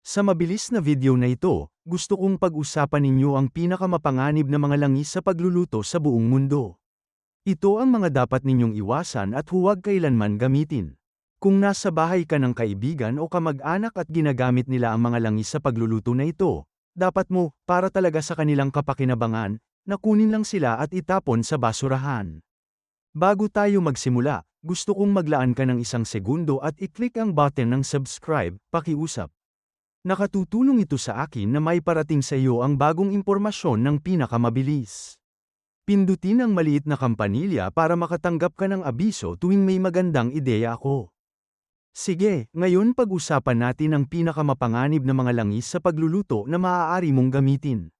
Sa mabilis na video na ito, gusto kong pag-usapan ninyo ang pinakamapanganib na mga langis sa pagluluto sa buong mundo. Ito ang mga dapat ninyong iwasan at huwag kailanman gamitin. Kung nasa bahay ka ng kaibigan o kamag-anak at ginagamit nila ang mga langis sa pagluluto na ito, dapat mo, para talaga sa kanilang kapakinabangan, na kunin lang sila at itapon sa basurahan. Bago tayo magsimula, gusto kong maglaan ka ng 1 segundo at i-click ang button ng subscribe, pakiusap. Nakatutulong ito sa akin na may parating sa iyo ang bagong impormasyon ng pinakamabilis. Pindutin ang maliit na kampanilya para makatanggap ka ng abiso tuwing may magandang ideya ako. Sige, ngayon pag-usapan natin ang pinakamapanganib na mga langis sa pagluluto na maaari mong gamitin.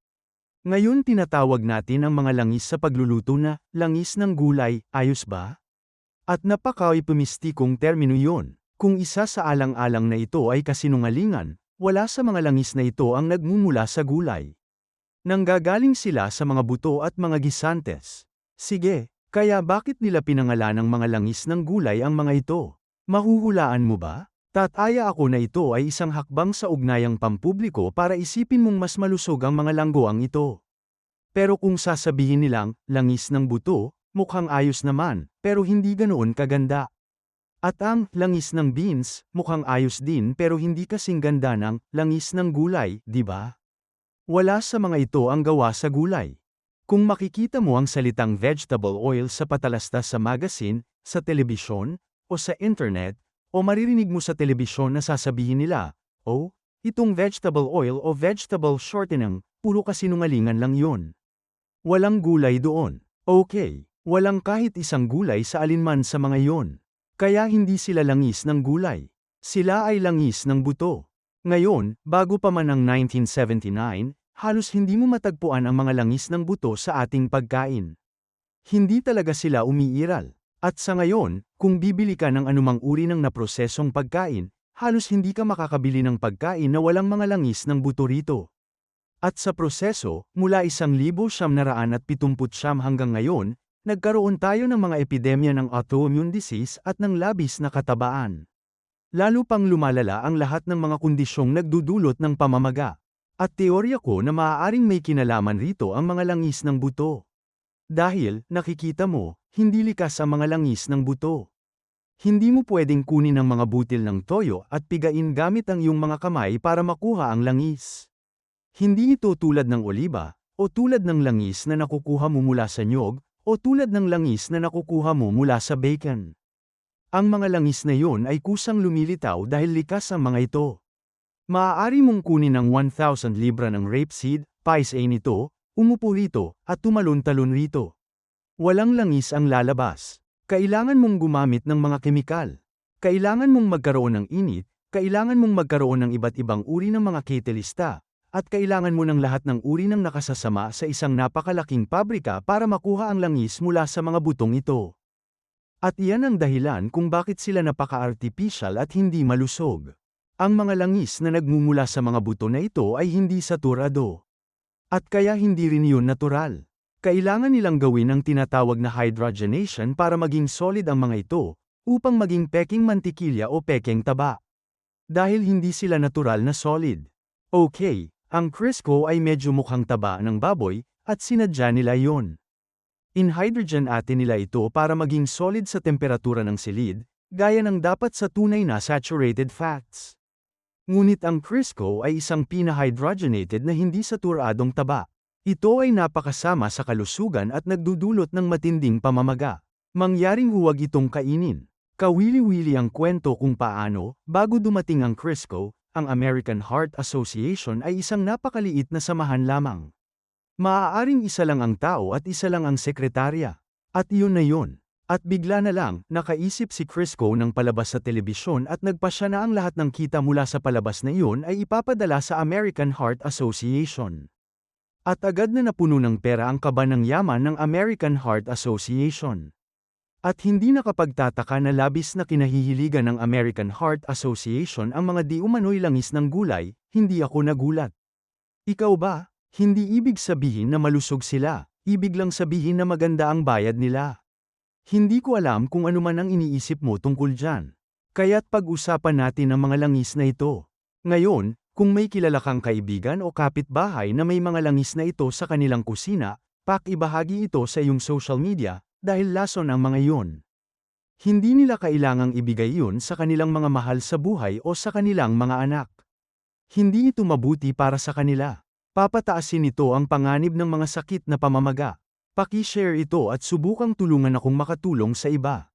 Ngayon tinatawag natin ang mga langis sa pagluluto na langis ng gulay, ayos ba? At napaka-euphemistikong termino yon. Kung isa sa alang-alang na ito ay kasinungalingan, wala sa mga langis na ito ang nagmumula sa gulay. Nanggagaling sila sa mga buto at mga gisantes. Sige, kaya bakit nila pinangalan ng mga langis ng gulay ang mga ito? Mahuhulaan mo ba? Tataya ako na ito ay isang hakbang sa ugnayang pampubliko para isipin mong mas malusog ang mga langgoang ito. Pero kung sasabihin nilang, langis ng buto, mukhang ayos naman, pero hindi ganoon kaganda. At ang langis ng beans, mukhang ayos din pero hindi kasing ganda ng langis ng gulay, di ba? Wala sa mga ito ang gawa sa gulay. Kung makikita mo ang salitang vegetable oil sa patalastas sa magazine, sa telebisyon, o sa internet, o maririnig mo sa telebisyon na sasabihin nila, "Oh, itong vegetable oil o vegetable shortening, puro kasinungalingan lang yon. Walang gulay doon." Okay, walang kahit isang gulay sa alinman sa mga yon. Kaya hindi sila langis ng gulay. Sila ay langis ng buto. Ngayon, bago pa man ang 1979, halos hindi mo matagpuan ang mga langis ng buto sa ating pagkain. Hindi talaga sila umiiral. At sa ngayon, kung bibili ka ng anumang uri ng naprosesong pagkain, halos hindi ka makakabili ng pagkain na walang mga langis ng buto rito. At sa proseso, mula 1979 hanggang ngayon, nagkaroon tayo ng mga epidemya ng autoimmune disease at ng labis na katabaan. Lalo pang lumalala ang lahat ng mga kondisyong nagdudulot ng pamamaga. At teorya ko na maaaring may kinalaman rito ang mga langis ng buto. Dahil, nakikita mo, hindi likas ang mga langis ng buto. Hindi mo pwedeng kunin ang mga butil ng toyo at pigain gamit ang iyong mga kamay para makuha ang langis. Hindi ito tulad ng oliba, o tulad ng langis na nakukuha mo mula sa nyog, o tulad ng langis na nakukuha mo mula sa bacon. Ang mga langis na yon ay kusang lumilitaw dahil likas ang mga ito. Maaari mong kunin ang 1,000 libra ng rapeseed, paise nito, umupo rito, at tumalon-talon rito. Walang langis ang lalabas. Kailangan mong gumamit ng mga kemikal. Kailangan mong magkaroon ng init, kailangan mong magkaroon ng iba't ibang uri ng mga catalysta, at kailangan mo ng lahat ng uri ng nakasasama sa isang napakalaking pabrika para makuha ang langis mula sa mga butong ito. At iyan ang dahilan kung bakit sila napaka-artificial at hindi malusog. Ang mga langis na nagmumula sa mga buto na ito ay hindi saturado. At kaya hindi rin yun natural. Kailangan nilang gawin ang tinatawag na hydrogenation para maging solid ang mga ito, upang maging peking mantikilya o peking taba. Dahil hindi sila natural na solid. Okay, ang Crisco ay medyo mukhang taba ng baboy, at sinadya nila yon. In-hydrogen atin nila ito para maging solid sa temperatura ng silid, gaya ng dapat sa tunay na saturated fats. Ngunit ang Crisco ay isang pinahydrogenated na hindi saturadong taba. Ito ay napakasama sa kalusugan at nagdudulot ng matinding pamamaga. Mangyaring huwag itong kainin. Kawili-wili ang kwento kung paano, bago dumating ang Crisco, ang American Heart Association ay isang napakaliit na samahan lamang. Maaaring isa lang ang tao at isa lang ang sekretarya. At iyon na yun. At bigla na lang, nakaisip si Crisco ng palabas sa telebisyon at nagpasya na ang lahat ng kita mula sa palabas na iyon ay ipapadala sa American Heart Association. At agad na napuno ng pera ang kaba ng yaman ng American Heart Association. At hindi nakapagtataka na labis na kinahihiligan ng American Heart Association ang mga di umano'y langis ng gulay, hindi ako nagulat. Ikaw ba? Hindi ibig sabihin na malusog sila, ibig lang sabihin na maganda ang bayad nila. Hindi ko alam kung ano man ang iniisip mo tungkol dyan. Kaya't pag-usapan natin ang mga langis na ito. Ngayon, Kung may kilala kang kaibigan o kapitbahay na may mga langis na ito sa kanilang kusina, pakibahagi ito sa iyong social media, dahil lason ang mga iyon. Hindi nila kailangang ibigay yun sa kanilang mga mahal sa buhay o sa kanilang mga anak. Hindi ito mabuti para sa kanila. Papataasin ito ang panganib ng mga sakit na pamamaga. Paki-share ito at subukang tulungan akong makatulong sa iba.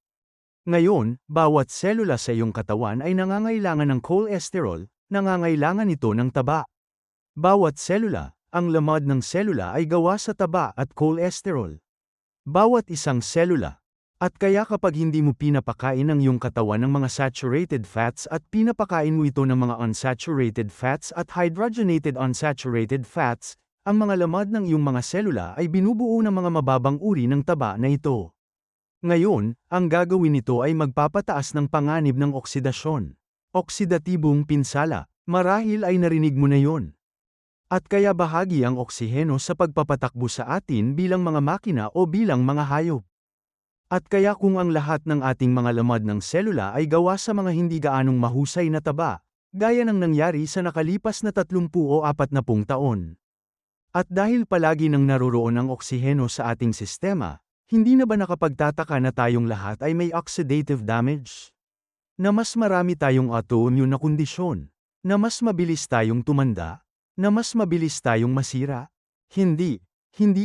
Ngayon, bawat selula sa iyong katawan ay nangangailangan ng cholesterol, nangangailangan ito ng taba. Bawat selula, ang lamad ng selula ay gawa sa taba at cholesterol. Bawat isang selula. At kaya kapag hindi mo pinapakain ang iyong katawan ng mga saturated fats at pinapakain mo ito ng mga unsaturated fats at hydrogenated unsaturated fats, ang mga lamad ng iyong mga selula ay binubuo ng mga mababang uri ng taba na ito. Ngayon, ang gagawin nito ay magpapataas ng panganib ng oksidasyon. Oksidatibong pinsala, marahil ay narinig mo na yon. At kaya bahagi ang oksiheno sa pagpapatakbo sa atin bilang mga makina o bilang mga hayop. At kaya kung ang lahat ng ating mga lamad ng selula ay gawa sa mga hindi gaanong mahusay na taba, gaya ng nangyari sa nakalipas na 30 o 40 taon. At dahil palagi nang naroroon ang oksiheno sa ating sistema, hindi na ba nakapagtataka na tayong lahat ay may oxidative damage? Na mas marami tayong autoimmune na kondisyon? Na mas mabilis tayong tumanda? Na mas mabilis tayong masira? Hindi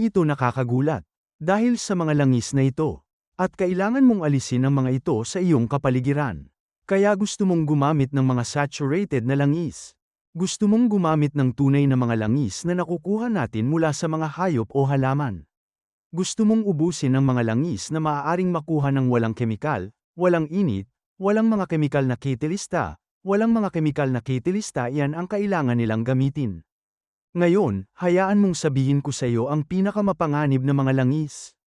ito nakakagulat. Dahil sa mga langis na ito. At kailangan mong alisin ang mga ito sa iyong kapaligiran. Kaya gusto mong gumamit ng mga saturated na langis. Gusto mong gumamit ng tunay na mga langis na nakukuha natin mula sa mga hayop o halaman. Gusto mong ubusin ang mga langis na maaaring makuha ng walang kemikal, walang init, walang mga kemikal na catalysta, walang mga kemikal na catalysta, iyan ang kailangan nilang gamitin. Ngayon, hayaan mong sabihin ko sa iyo ang pinakamapanganib na mga langis.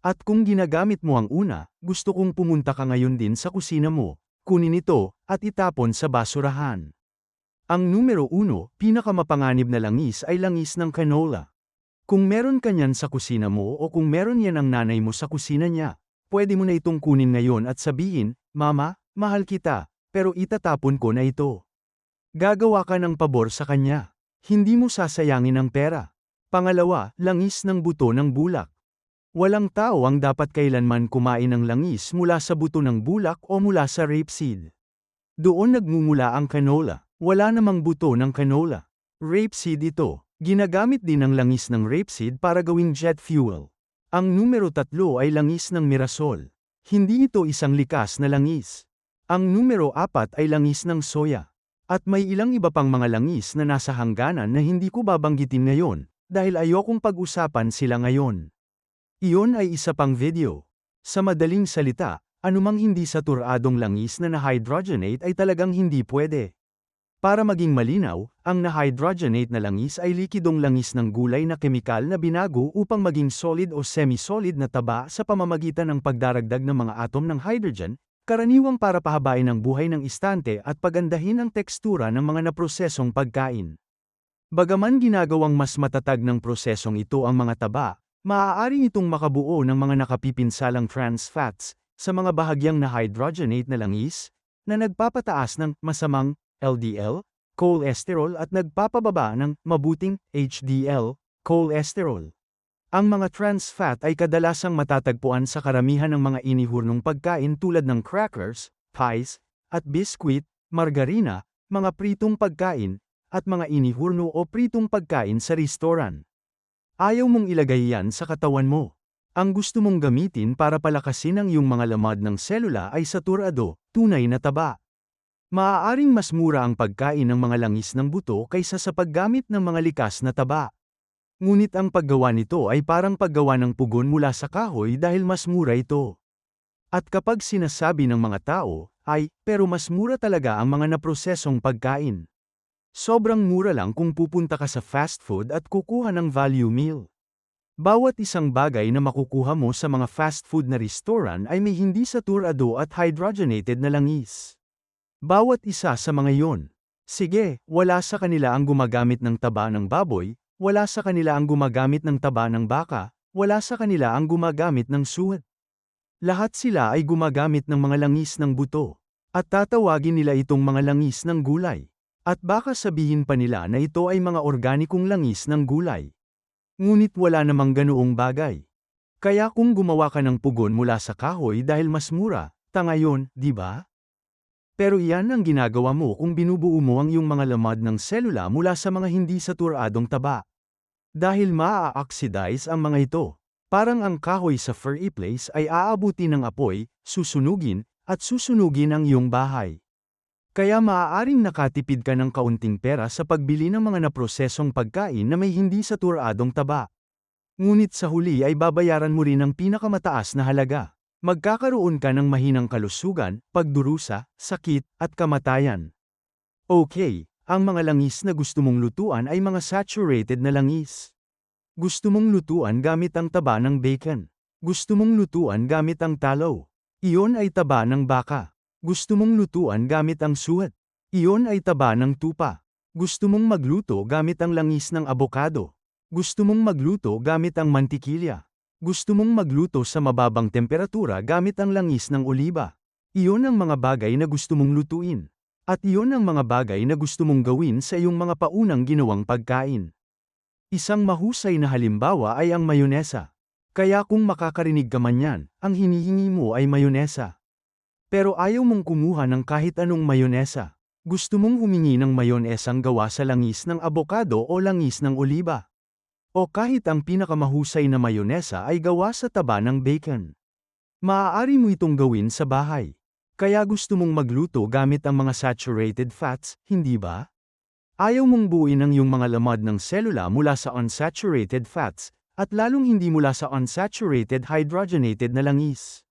At kung ginagamit mo ang una, gusto kong pumunta ka ngayon din sa kusina mo, kunin ito, at itapon sa basurahan. Ang numero 1, pinakamapanganib na langis ay langis ng canola. Kung meron ka niyan sa kusina mo o kung meron yan ang nanay mo sa kusina niya, pwede mo na itong kunin ngayon at sabihin, Mama, mahal kita, pero itatapon ko na ito. Gagawa ka ng pabor sa kanya. Hindi mo sasayangin ang pera. Pangalawa, langis ng buto ng bulak. Walang tao ang dapat kailanman kumain ng langis mula sa buto ng bulak o mula sa rapeseed. Doon nagmumula ang canola. Wala namang buto ng canola. Rapeseed ito. Ginagamit din ang langis ng rapeseed para gawing jet fuel. Ang numero 3 ay langis ng mirasol. Hindi ito isang likas na langis. Ang numero 4 ay langis ng soya. At may ilang iba pang mga langis na nasa hangganan na hindi ko babanggitin ngayon, dahil ayokong pag-usapan sila ngayon. Iyon ay isa pang video. Sa madaling salita, anumang hindi saturadong langis na na-hydrogenate ay talagang hindi pwede. Para maging malinaw, ang na-hydrogenate na langis ay likidong langis ng gulay na kemikal na binago upang maging solid o semi-solid na taba sa pamamagitan ng pagdaragdag ng mga atom ng hydrogen, karaniwang para pahabain ang buhay ng istante at pagandahin ang tekstura ng mga naprosesong pagkain. Bagaman ginagawang mas matatag ng prosesong ito ang mga taba, maaari itong makabuo ng mga nakapipinsalang trans fats sa mga bahagyang na-hydrogenate na langis na nagpapataas ng masamang LDL, cholesterol at nagpapababa ng mabuting HDL, cholesterol. Ang mga trans fat ay kadalasang matatagpuan sa karamihan ng mga inihurnong pagkain tulad ng crackers, pies, at biskwit, margarina, mga pritong pagkain, at mga inihurno o pritong pagkain sa restoran. Ayaw mong ilagay yan sa katawan mo. Ang gusto mong gamitin para palakasin ang iyong mga lamad ng selula ay saturado, tunay na taba. Maaaring mas mura ang pagkain ng mga langis ng buto kaysa sa paggamit ng mga likas na taba. Ngunit ang paggawa nito ay parang paggawa ng pugon mula sa kahoy dahil mas mura ito. At kapag sinasabi ng mga tao, pero mas mura talaga ang mga naprosesong pagkain. Sobrang mura lang kung pupunta ka sa fast food at kukuha ng value meal. Bawat isang bagay na makukuha mo sa mga fast food na restoran ay may hindi saturado at hydrogenated na langis. Bawat isa sa mga yon. Sige, wala sa kanila ang gumagamit ng taba ng baboy, wala sa kanila ang gumagamit ng taba ng baka, wala sa kanila ang gumagamit ng suhat. Lahat sila ay gumagamit ng mga langis ng buto. At tatawagin nila itong mga langis ng gulay. At baka sabihin pa nila na ito ay mga organikong langis ng gulay. Ngunit wala namang ganoong bagay. Kaya kung gumawa ka ng pugon mula sa kahoy dahil mas mura, tanga yun, di ba? Pero iyan ang ginagawa mo kung binubuo mo ang iyong mga lamad ng selula mula sa mga hindi saturadong taba. Dahil maa-oxidize ang mga ito. Parang ang kahoy sa fireplace ay aabuti ng apoy, susunugin, at susunugin ang iyong bahay. Kaya maaaring nakatipid ka ng kaunting pera sa pagbili ng mga naprosesong pagkain na may hindi saturadong taba. Ngunit sa huli ay babayaran mo rin ang pinakamataas na halaga. Magkakaroon ka ng mahinang kalusugan, pagdurusa, sakit, at kamatayan. Okay, ang mga langis na gusto mong lutuan ay mga saturated na langis. Gusto mong lutuan gamit ang taba ng bacon. Gusto mong lutuan gamit ang tallow. Iyon ay taba ng baka. Gusto mong lutuan gamit ang suet. Iyon ay taba ng tupa. Gusto mong magluto gamit ang langis ng abokado. Gusto mong magluto gamit ang mantikilya. Gusto mong magluto sa mababang temperatura gamit ang langis ng oliba. Iyon ang mga bagay na gusto mong lutuin. At iyon ang mga bagay na gusto mong gawin sa iyong mga paunang ginawang pagkain. Isang mahusay na halimbawa ay ang mayonesa. Kaya kung makakarinig ka man yan, ang hinihingi mo ay mayonesa. Pero ayaw mong kumuha ng kahit anong mayonesa. Gusto mong humingi ng mayonesang gawa sa langis ng abokado o langis ng oliba. O kahit ang pinakamahusay na mayonesa ay gawa sa taba ng bacon. Maaari mo itong gawin sa bahay. Kaya gusto mong magluto gamit ang mga saturated fats, hindi ba? Ayaw mong buuin ang iyong mga lamad ng selula mula sa unsaturated fats, at lalong hindi mula sa unsaturated hydrogenated na langis.